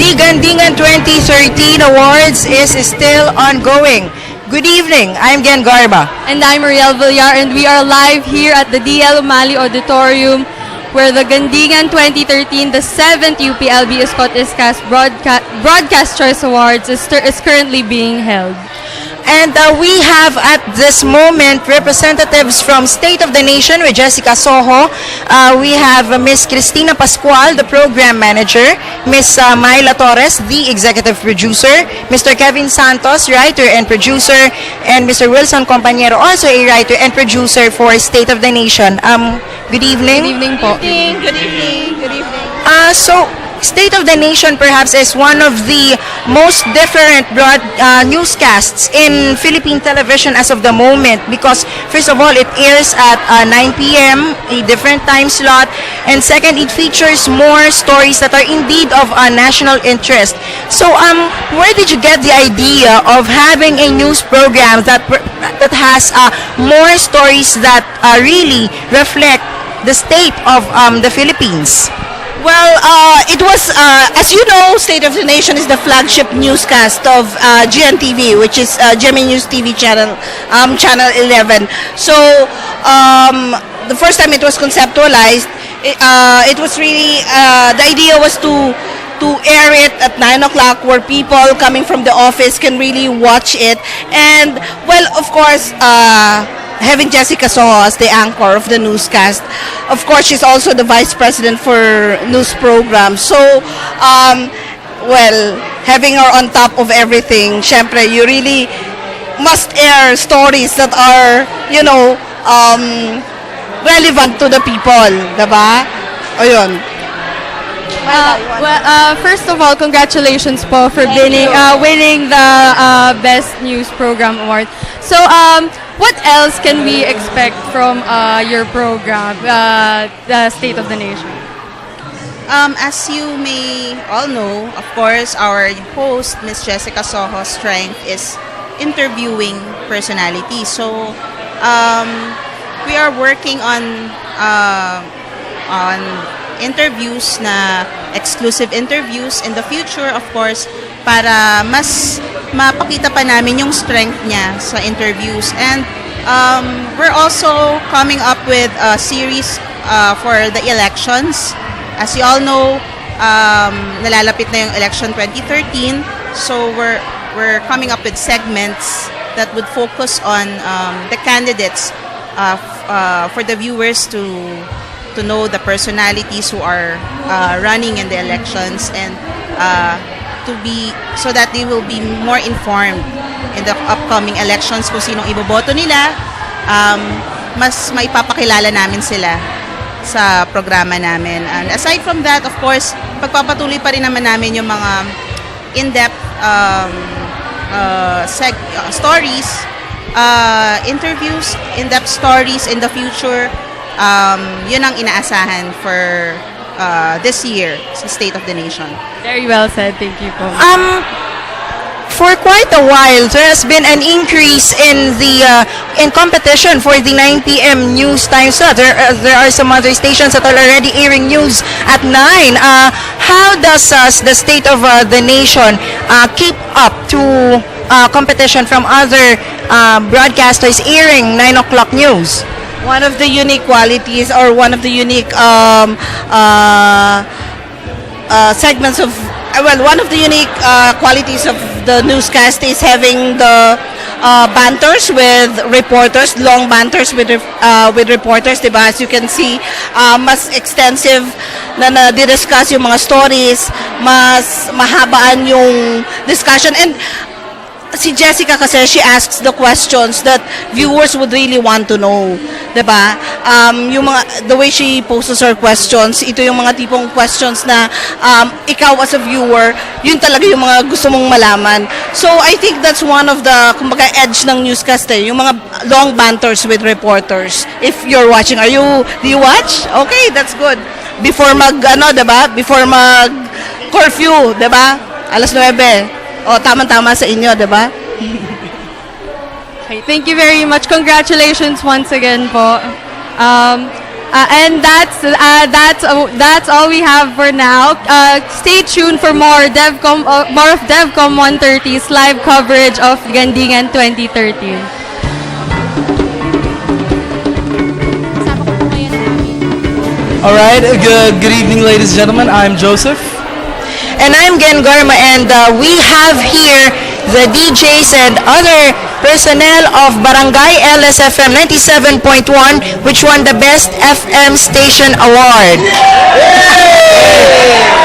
The Gandingan 2013 Awards is still ongoing. Good evening, I'm Gen Garba. And I'm Mariel Villar, and we are live here at the DL Umali Auditorium where the Gandingan 2013, the 7th UPLB Isko't Iska's Broadcast Choice Awards is currently being held. And we have at this moment representatives from State of the Nation with Jessica Soho. We have Ms. Cristina Pascual, the program manager, Ms. Myla Torres, the executive producer, Mr. Kevin Santos, writer and producer, and Mr. Wilson Compañero, also a writer and producer for State of the Nation. Good evening. Good evening po. Good evening. Good evening. So, State of the Nation perhaps is one of the most different newscasts in Philippine television as of the moment because first of all, it airs at 9 p.m., a different time slot, and second, it features more stories that are indeed of national interest. So, where did you get the idea of having a news program that has more stories that really reflect the state of the Philippines? Well, it was, as you know, State of the Nation is the flagship newscast of GNTV, which is GMA News TV channel, channel 11. So, the first time it was conceptualized, it was really, the idea was to air it at 9 o'clock where people coming from the office can really watch it. And, well, of course, having Jessica Soho as the anchor of the newscast. Of course, she's also the vice president for news programs. So, well, having her on top of everything, syempre, you really must air stories that are, you know, relevant to the people, diba? Ayun. First of all, congratulations po for winning the Best News Program Award. So, what else can we expect from your program, the State of the Nation? As you may all know, of course, our host, Ms. Jessica Soho's strength is interviewing personalities. So, we are working on interviews na exclusive interviews in the future, of course, para mas mapakita pa namin yung strength niya sa interviews. And we're also coming up with a series for the elections. As you all know, nalalapit na yung election 2013. So we're coming up with segments that would focus on the candidates for the viewers to know the personalities who are running in the elections and so that they will be more informed in the upcoming elections kung sinong iboboto nila. Mas maipapakilala namin sila sa programa namin. And aside from that, of course, pagpapatuloy pa rin naman namin yung mga in-depth stories, interviews, in-depth stories in the future. Yun ang inaasahan for this year sa State of the Nation. Very well said. Thank you po. For quite a while, there has been an increase in the in competition for the 9 p.m. news time slot. There are some other stations that are already airing news at 9. How does the State of the Nation keep up to competition from other broadcasters airing 9 o'clock news? One of the unique qualities or one of the unique segments of, well, one of the unique qualities of the newscast is having the banters with reporters, long banters with reporters, diba? As you can see, mas extensive na di-discuss yung mga stories, mas mahabaan yung discussion. And si Jessica kasi, she asks the questions that viewers would really want to know, diba? Yung mga, the way she poses her questions, ito yung mga tipong questions na ikaw as a viewer, yun talaga yung mga gusto mong malaman. So I think that's one of the, kumbaga, edge ng newscast yung mga long banters with reporters. If you're watching, do you watch? Okay, that's good. Before diba? Before curfew, diba? Alas 9. O, tama-tama sa inyo, diba? Okay, thank you very much. Congratulations once again po. That's all we have for now. Stay tuned for more of DevCom 130's live coverage of Gandingan 2013. All right, good evening, ladies and gentlemen. I'm Joseph. And I'm Gen Garma, and we have here the DJs and other personnel of Barangay LSFM 97.1, which won the Best FM Station Award.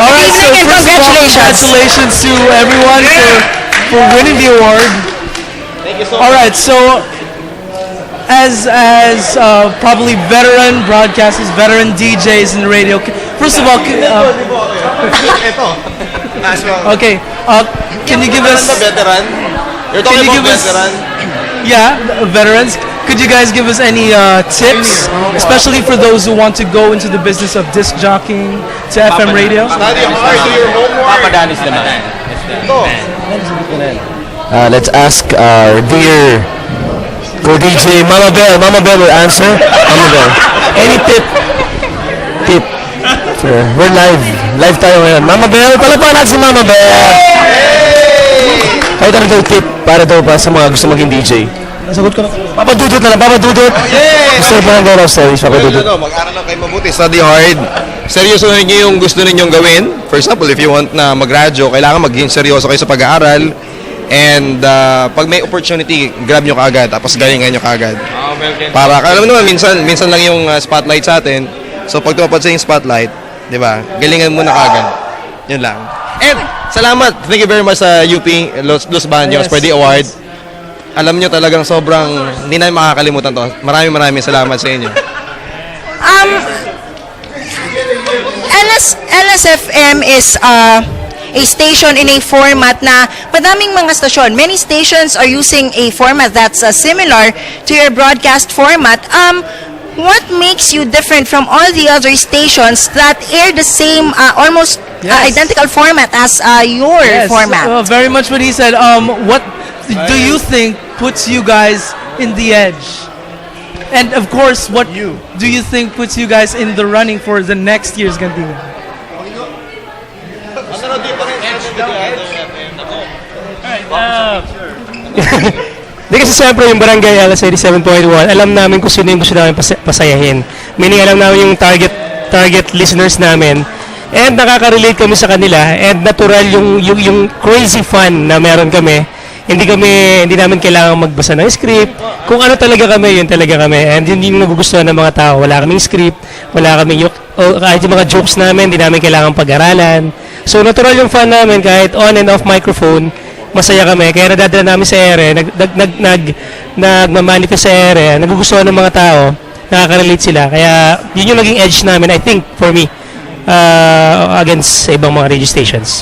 All right, so Good evening and first of all, congratulations to everyone for winning the award. Thank you so much. All right, so as probably veteran broadcasters, veteran DJs in the radio, first of all, okay, can you give us? Veteran? You're talking about veteran? Yeah, veterans. Could you guys give us any tips, especially for those who want to go into the business of disc jockeying to FM radio? Study hard, do your homework. Let's ask our dear co-DJ Mama Bell. Mama Bell will answer. Mama Bell. Any tip? Tip. We're live tayo ngayon. Mama Bell, palapakan natin si Mama Bell. Kahit ano daw tip para daw pa sa mga gusto maging DJ. Nasagot ko na. Papadudot na lang, papadudot. Gusto na parang gano'n stories, papadudot. Mag-aral lang kayo mabuti, study hard. Seryoso niyo yung gusto ninyong gawin. For example, if you want na mag-radyo, kailangan maging seryoso kayo sa pag-aaral. And pag may opportunity, grab nyo kaagad, tapos galingan nyo kaagad. Para, alam mo naman, minsan lang yung spotlight sa atin. So pag tumapad sa yung spotlight, di ba, galingan mo na kaagad. Yun lang. And salamat, thank you very much sa UP Los Baños for the award. Alam nyo talagang sobrang, hindi namin makakalimutan to. Maraming salamat sa inyo. LSFM is a station in a format na madaming mga stasyon. Many stations are using a format that's similar to your broadcast format. What makes you different from all the other stations that air the same, almost identical format as your format? Very much what he said. What do you think puts you guys in the edge? And of course, what do you think puts you guys in the running for the next year's Gandingan? Di kasi siyempre yung Barangay LS 87.1, alam namin kung sino yung gusto namin pasayahin. Meaning alam namin yung target listeners namin. And nakaka-relate kami sa kanila. And natural yung crazy fun na meron kami. Hindi namin kailangan magbasa ng script. Kung ano talaga kami, yun talaga kami. And yun yung nagugustuhan ng mga tao. Wala kaming script, wala kaming kahit yung mga jokes namin, hindi namin kailangan pag-aralan. So natural yung fun namin kahit on and off microphone. Masaya kami. Kaya nadadala namin sa ere, nagmamanifest sa ere, nagugustuhan ng mga tao, nakaka-relate sila. Kaya yun yung naging edge namin, I think, for me, against sa ibang mga radio stations.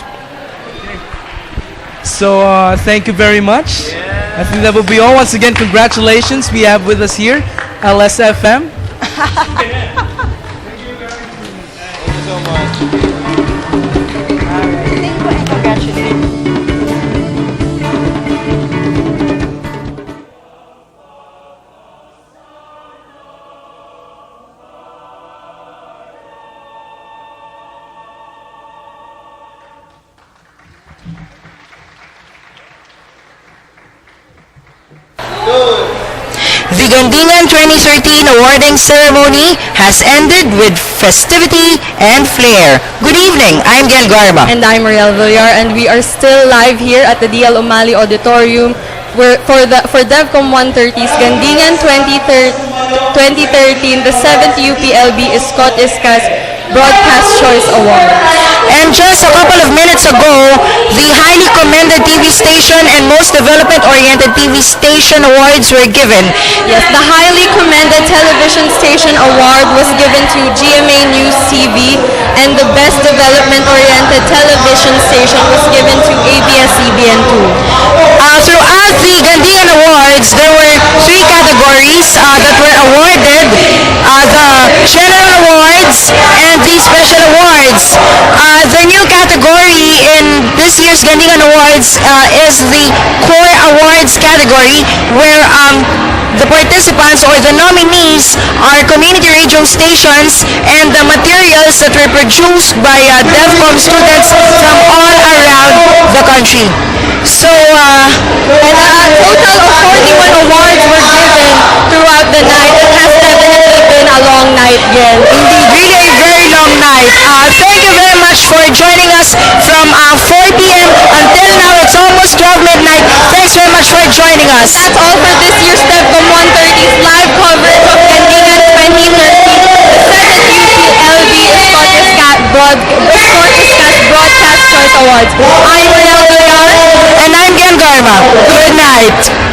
So, thank you very much. I think that will be all. Once again, congratulations. We have with us here LSFM. Thank you so much. Thank you and congratulations. The Gandingan 2013 awarding ceremony has ended with festivity and flair. Good evening, I'm Gen Garma. And I'm Mariel Villar, and we are still live here at the DL O'Malley Auditorium for DevCom 130's Gandingan 2013, the 7th UPLB Isko't Iska's Broadcast Choice Award. And just a couple of minutes ago, the highly commended TV station and most development-oriented TV station awards were given. Yes, the highly commended television station award was given to GMA News TV, and the best development-oriented television station was given to ABS-CBN2. Throughout the Gandingan Awards, there were three categories that were awarded. The General Awards and the Special Awards. The new category in this year's Gandingan Awards is the Core Awards category, where the participants or the nominees are community radio stations and the materials that were produced by DevCom students from all around the country. So, And a total of 41 awards were given throughout the night. It has definitely been a long night, Gen. indeed, really a very long night. Thank you very much for joining us from 4 p.m. until now. It's almost 12 midnight. Thanks very much for joining us. That's all for this year's DevCom 130's live coverage of Gandingan 2013, the 7th UPLB Isko't Broadcast Choice Awards. I'm Renel Gayan. And I'm Gen Garma. Good night.